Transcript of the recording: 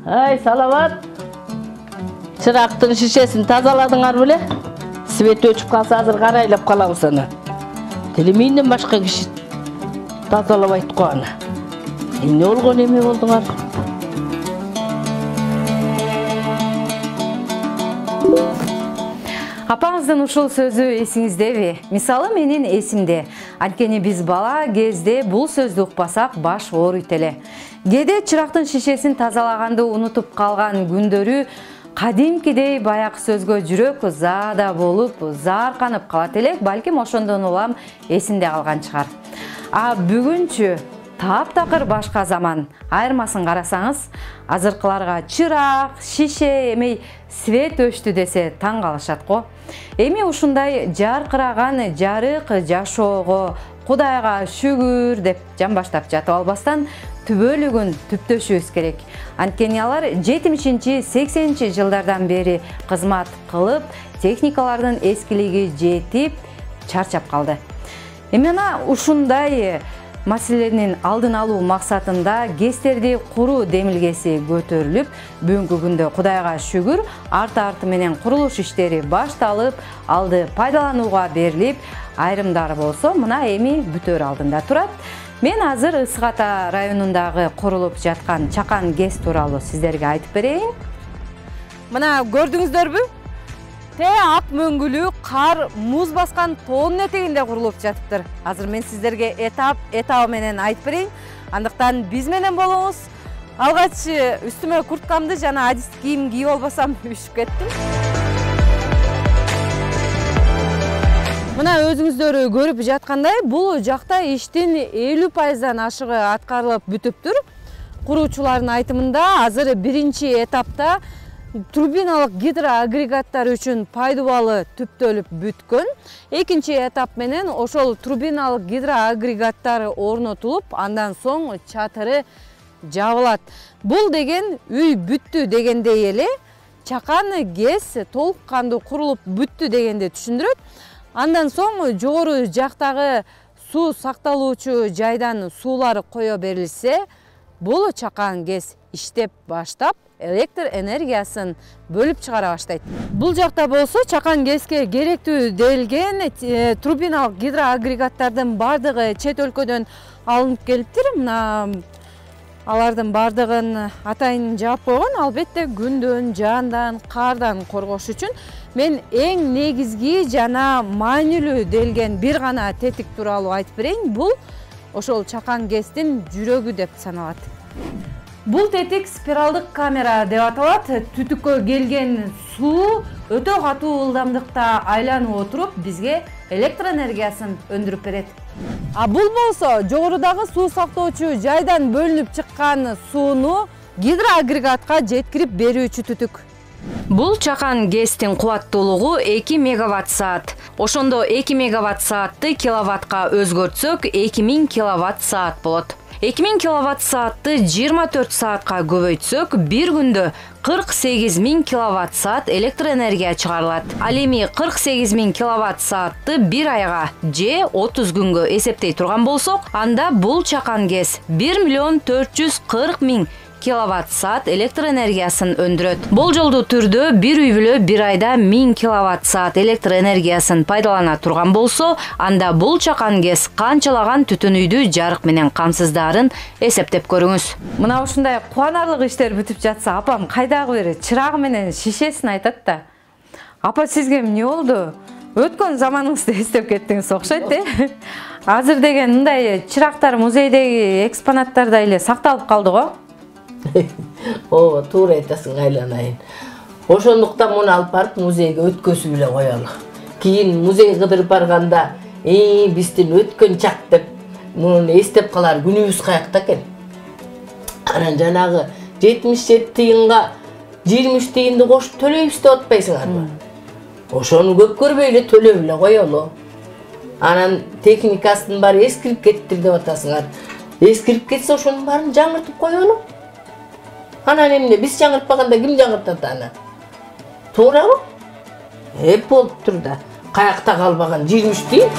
Ay, salamat. Çırақтың шишесін тазаладыңар беле? Свет өчүп калса азыр карайлап калабыз аны. Телемейден башка киши тазалабайт го аны. Эмне болгон эме болдуңар? Апаңыздын ушул сөзү эсиңиздеби? Мисалы менин эсимде. Анткени биз бала кезде бул сөздү укпасак баш ооруйт эле. Кээде чырактын шишесин тазалаганды унутуп калган күндөрү кадимкидей баягы сөзгө жүрөк заада болуп, заарканып калат элек, балким ошондон улам эсинде калган чыгар. А бүгүнчү таптакыр башка заман. Айырмасын карасаңыз, азыркыларга чырак, шише эмей свет өчтү десе таң калышат го. Эми ушундай жаркыраган жарык жашоого Кудайга шүгүр деп жан баштап жатып албастан түбөлүгүн түптөшүбүз керек. Анткени алар 70-80 жылдардан бери кызмат кылып, техникалардын эскилиги жетип, чарчап калды. Эми ана ушундай маселенин алдын алуу максатында ГЭСтерди куруу демилгеси көтөрүлүп, бүгүнкү күндө Кудайга шүгүр, арты менен курулуш иштери башталып, алды пайдаланууга берилип, айрымдары болсо мына эми бүтөр алдында турат. Мен азыр Ысык Ата районундагы курулуп жаткан Чакан ГЭС тууралуу сиздерге айтып берейин. Мына көрдүңүздөрбү? Ак мөңгүлүү кар муз баскан тоонун этегинде курулуп жатыптыр. Азыр мен сиздерге этабы менен айтып берейин. Андыктан биз менен болуңуз. Алгач үстүмө курткамды жана адис кийим кийип албасам үшүп кеттим. Мына өзүңүздөр көрүп жаткандай, бул жакта иштин 50%дан ашыгы аткарылып бүтүптүр. Куруучулардын айтымында азыр биринчи этапта турбиналык гидроагрегаттар үчүн пайдубалы түптөлүп бүткөн. Экинчи этап менен ошол турбиналык гидроагрегаттар орнотулуп, андан соң чатыры жабылат. Бул деген үй бүттү дегендей эле, Чакан ГЭС толук кандуу курулуп бүттү дегенди түшүндүрөт. Андан соң жогору жактагы суу сакталуучу жайдан суулар кое берилсе, бул Чакан ГЭС иштеп баштап, электр энергиясын бөлүп чыгара баштайт. Бул жакта болсо Чакан ГЭСке керектүү делген турбиналык гидроагрегаттардын бардыгы чет өлкөдөн алынып келиптир. Мына алардын бардыгын атайын жаап койгон, албетте күндөн, жаандан, кардан коргош үчүн. Мен эң негизги жана маанилүү делген бир гана тетик тууралуу айтып берейин. Бул ошол Чакан ГЭСтин жүрөгү деп саналат. Бул тетик спиралдык камера деп аталат. Түтүккө келген суу өтө катуу ылдамдыкта айланып отуруп, бизге электр энергиясын өндүрүп берет. А бул болсо жогорудагы суу сактоочу жайдан бөлүнүп чыккан сууну гидроагрегатка жеткирип берүүчү түтүк. Бул Чакан ГЭСтин кубаттуулугу 2 мегаватт саат. Ошондо 2 мегаватт саатты киловаттка өзгөртсөк 2000 киловатт саат болот. 2000 киловатт саатты 24 саатка көбөйтсөк, бир күндө 48.000 киловатт саат электр энергия чыгарылат. Ал эми 48.000 киловатт саатты бир айга же 30 күнгө эсептей турган болсок, анда бул Чакан ГЭС 1.440.000 киловатт саат электр энергиясын өндүрөт. Болжолдуу түрдө бир үй бүлө бир айда 1000 киловатт саат электр энергиясын пайдалана турган болсо, анда бул Чакан ГЭС канчалаган түтүн үйдү жарык менен камсыздарын эсептеп көрүңүз. Мына ушундай кубанарлык иштер бүтүп жатса, апам кайдагы бир чырагы менен шишесин айтат да. Апа, сизге эмне болду? Өткөн заманыңызды эстеп кеттиңиз окшойт, Азыр деген мындай чырактар музейдеги экспонаттарда эле сакталып калды го. Ооба, туура айтасың, айланайын. Ошондуктан муну алып барып музейге өткөзүп эле коелу. Кийин музей кыдырып барганда, биздин өткөн чак деп муну эстеп калар күнүбүз каякта экен. Анан жанагы 77 тыйынга 23 тыйынды кошуп төлөйбүз деп атпайсыңарбы? Ошону көп көрбөй эле төлөп эле коелу. Анан техникасынын баары эскирип кеттир деп атасыңар. Эскирип кетсе ошонун баарын жаңыртып коелу. Анан эмне, биз жаңыртпаганда ким жаңыртат аны? Туурабы? Болуптур да. Каякта калбаган 23 тыйын.